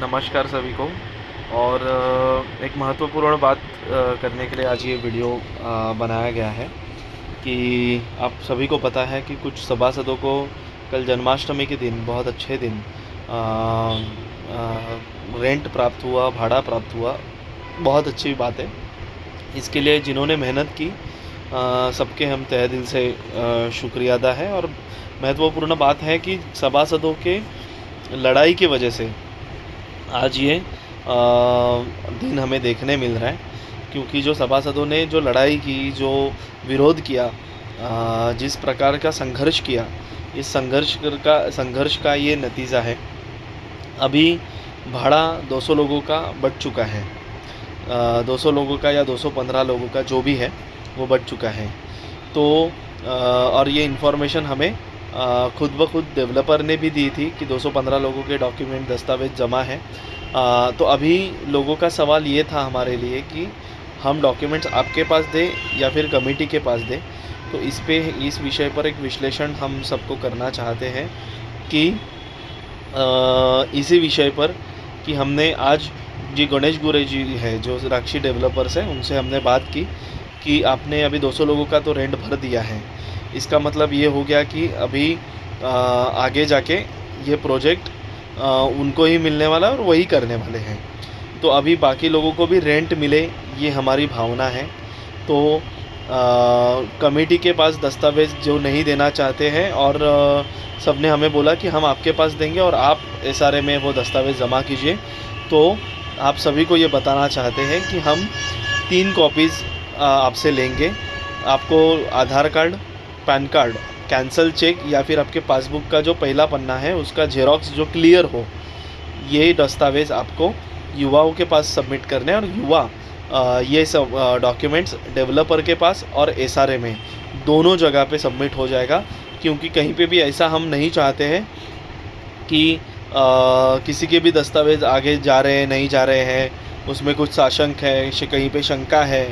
नमस्कार सभी को। और एक महत्वपूर्ण बात करने के लिए आज ये वीडियो बनाया गया है कि आप सभी को पता है कि कुछ सभासदों को कल जन्माष्टमी के दिन बहुत अच्छे दिन रेंट प्राप्त हुआ, भाड़ा प्राप्त हुआ। बहुत अच्छी बात है। इसके लिए जिन्होंने मेहनत की सबके हम तहे दिल से शुक्रिया अदा है। और महत्वपूर्ण बात है कि सभासदों के लड़ाई की वजह से आज ये दिन हमें देखने मिल रहा है, क्योंकि जो सभासदों ने जो लड़ाई की, जो विरोध किया, जिस प्रकार का संघर्ष किया, इस संघर्ष का ये नतीजा है। अभी भाड़ा 200 लोगों का बढ़ चुका है, 200 लोगों का या 215 लोगों का जो भी है वो बढ़ चुका है। तो और ये इन्फॉर्मेशन हमें खुद ब खुद डेवलपर ने भी दी थी कि 215 लोगों के डॉक्यूमेंट दस्तावेज़ जमा है। तो अभी लोगों का सवाल ये था हमारे लिए कि हम डॉक्यूमेंट्स आपके पास दें या फिर कमेटी के पास दें। तो इस विषय पर एक विश्लेषण हम सबको करना चाहते हैं कि इसी विषय पर कि हमने आज जी गणेश गुरे जी है जो राक्षी डेवलपर्स हैं, उनसे हमने बात की कि आपने अभी 200 लोगों का तो रेंट भर दिया है। इसका मतलब ये हो गया कि अभी आगे जाके ये प्रोजेक्ट उनको ही मिलने वाला है और वही करने वाले हैं। तो अभी बाकी लोगों को भी रेंट मिले, ये हमारी भावना है। तो कमेटी के पास दस्तावेज़ जो नहीं देना चाहते हैं और सब ने हमें बोला कि हम आपके पास देंगे और आप एसआरए में वो दस्तावेज़ जमा कीजिए। तो आप सभी को ये बताना चाहते हैं कि हम 3 कॉपीज़ आपसे लेंगे। आपको Aadhaar card, PAN card, cancel cheque या फिर आपके पासबुक का जो पहला पन्ना है उसका जेरोक्स जो क्लियर हो, ये दस्तावेज़ आपको युवाओं के पास सबमिट करने हैं। और युवा ये सब डॉक्यूमेंट्स डेवलपर के पास और एसआरए में दोनों जगह पे सबमिट हो जाएगा, क्योंकि कहीं पे भी ऐसा हम नहीं चाहते हैं कि किसी के भी दस्तावेज़ आगे जा रहे हैं, नहीं जा रहे हैं, उसमें कुछ साशंक है, कहीं पे शंका है।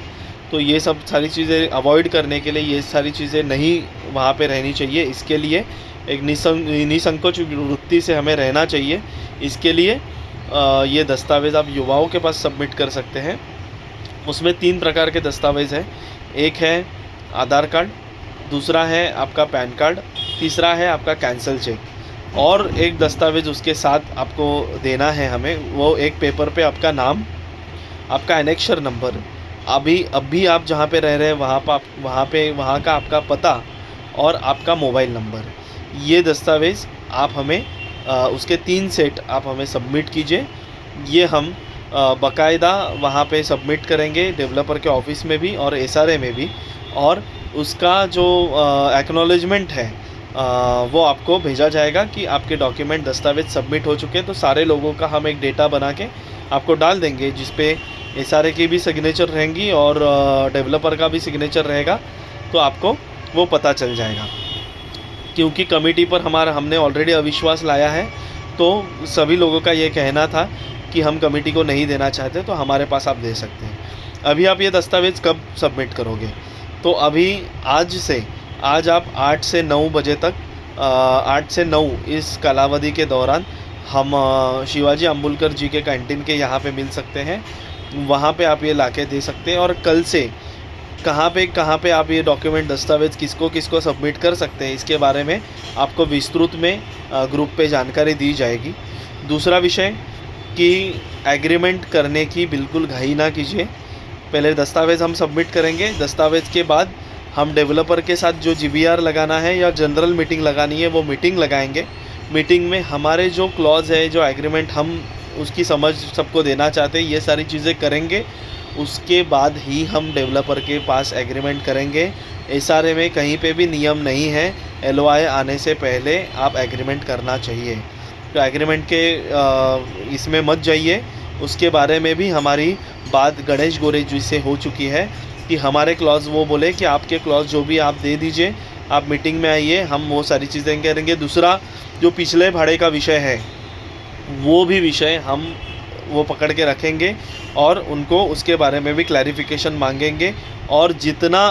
तो ये सब सारी चीज़ें अवॉइड करने के लिए ये सारी चीज़ें नहीं वहाँ पे रहनी चाहिए। इसके लिए एक निसंकोच वृत्ति से हमें रहना चाहिए। इसके लिए ये दस्तावेज़ आप युवाओं के पास सबमिट कर सकते हैं। उसमें 3 प्रकार के दस्तावेज़ हैं। एक है आधार कार्ड, दूसरा है आपका पैन कार्ड, तीसरा है आपका कैंसल चेक। और एक दस्तावेज़ उसके साथ आपको देना है हमें, वो एक पेपर पे आपका नाम, आपका एनेक्शर नंबर, अभी आप जहाँ पे रह रहे हैं वहाँ का आपका पता और आपका मोबाइल नंबर। ये दस्तावेज़ आप हमें उसके 3 सेट आप हमें सबमिट कीजिए। ये हम बाकायदा वहाँ पे सबमिट करेंगे, डेवलपर के ऑफ़िस में भी और एसआरए में भी। और उसका जो एक्नॉलेजमेंट है वो आपको भेजा जाएगा कि आपके डॉक्यूमेंट दस्तावेज़ सबमिट हो चुके हैं। तो सारे लोगों का हम एक डेटा बना के आपको डाल देंगे, जिस पे एसआरए की भी सिग्नेचर रहेंगी और डेवलपर का भी सिग्नेचर रहेगा। तो आपको वो पता चल जाएगा, क्योंकि कमेटी पर हमने ऑलरेडी अविश्वास लाया है। तो सभी लोगों का ये कहना था कि हम कमेटी को नहीं देना चाहते, तो हमारे पास आप दे सकते हैं। अभी आप ये दस्तावेज़ कब सबमिट करोगे? तो अभी आज आप 8 से 9 बजे तक 8 से 9 इस कालावधि के दौरान हम शिवाजी अम्बुलकर जी के कैंटीन के यहाँ पे मिल सकते हैं। वहाँ पे आप ये लाके दे सकते हैं। और कल से कहाँ पे आप ये डॉक्यूमेंट दस्तावेज़ किसको सबमिट कर सकते हैं, इसके बारे में आपको विस्तृत में ग्रुप पे जानकारी दी जाएगी। दूसरा विषय कि एग्रीमेंट करने की बिल्कुल घाई ना कीजिए। पहले दस्तावेज़ हम सबमिट करेंगे, दस्तावेज़ के बाद हम डेवलपर के साथ जो जीबीआर लगाना है या जनरल मीटिंग लगानी है वो मीटिंग लगाएंगे। मीटिंग में हमारे जो क्लॉज है, जो एग्रीमेंट हम उसकी समझ सबको देना चाहते हैं, ये सारी चीज़ें करेंगे। उसके बाद ही हम डेवलपर के पास एग्रीमेंट करेंगे। एसआरए में कहीं पे भी नियम नहीं है एलओआई आने से पहले आप एग्रीमेंट करना चाहिए। तो एग्रीमेंट के इसमें मत जाइए। उसके बारे में भी हमारी बात गणेश गोरे जी से हो चुकी है कि हमारे क्लॉज वो बोले कि आपके क्लॉज जो भी आप दे दीजिए, आप मीटिंग में आइए, हम वो सारी चीज़ें करेंगे। दूसरा जो पिछले भाड़े का विषय है, वो भी विषय हम वो पकड़ के रखेंगे और उनको उसके बारे में भी क्लैरिफिकेशन मांगेंगे। और जितना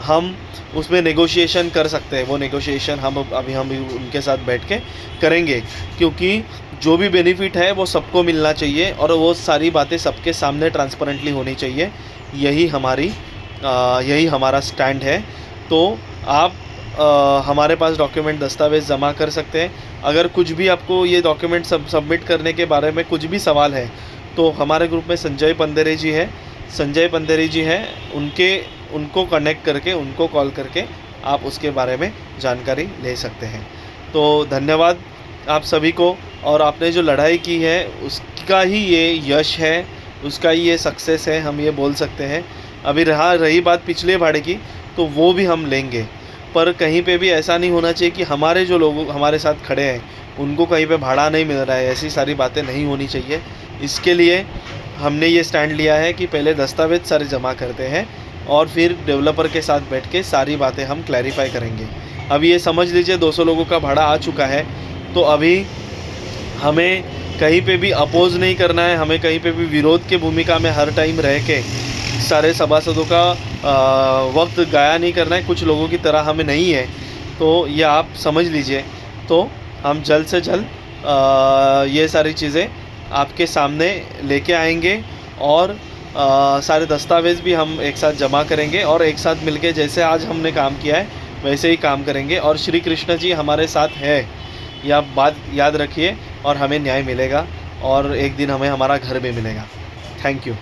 हम उसमें नेगोशिएशन कर सकते हैं। वो नेगोशिएशन हम उनके साथ बैठ के करेंगे, क्योंकि जो भी बेनिफिट है वो सबको मिलना चाहिए और वो सारी बातें सबके सामने ट्रांसपेरेंटली होनी चाहिए। यही हमारा स्टैंड है। तो आप हमारे पास डॉक्यूमेंट दस्तावेज़ जमा कर सकते हैं। अगर कुछ भी आपको ये डॉक्यूमेंट सबमिट करने के बारे में कुछ भी सवाल है तो हमारे ग्रुप में संजय पंदेरे जी हैं, उनको कनेक्ट करके, उनको कॉल करके आप उसके बारे में जानकारी ले सकते हैं। तो धन्यवाद आप सभी को। और आपने जो लड़ाई की है उसका ही ये यश है, उसका ही ये सक्सेस है, हम ये बोल सकते हैं। अभी रही बात पिछले भाड़े की, तो वो भी हम लेंगे, पर कहीं पे भी ऐसा नहीं होना चाहिए कि हमारे जो लोग हमारे साथ खड़े हैं उनको कहीं पे भाड़ा नहीं मिल रहा है, ऐसी सारी बातें नहीं होनी चाहिए। इसके लिए हमने ये स्टैंड लिया है कि पहले दस्तावेज सारे जमा करते हैं और फिर डेवलपर के साथ बैठ के सारी बातें हम क्लैरिफाई करेंगे। अभी ये समझ लीजिए 200 लोगों का भाड़ा आ चुका है, तो अभी हमें कहीं पे भी अपोज़ नहीं करना है, हमें कहीं पे भी विरोध की भूमिका में हर टाइम रह के सारे सभासदों का वक्त गाया नहीं करना है। कुछ लोगों की तरह हमें नहीं है, तो ये आप समझ लीजिए। तो हम जल्द से जल्द ये सारी चीज़ें आपके सामने लेके आएंगे और सारे दस्तावेज़ भी हम एक साथ जमा करेंगे और एक साथ मिलके जैसे आज हमने काम किया है वैसे ही काम करेंगे। और श्री कृष्ण जी हमारे साथ है, यह बात याद रखिए, और हमें न्याय मिलेगा और एक दिन हमें हमारा घर भी मिलेगा। Thank you.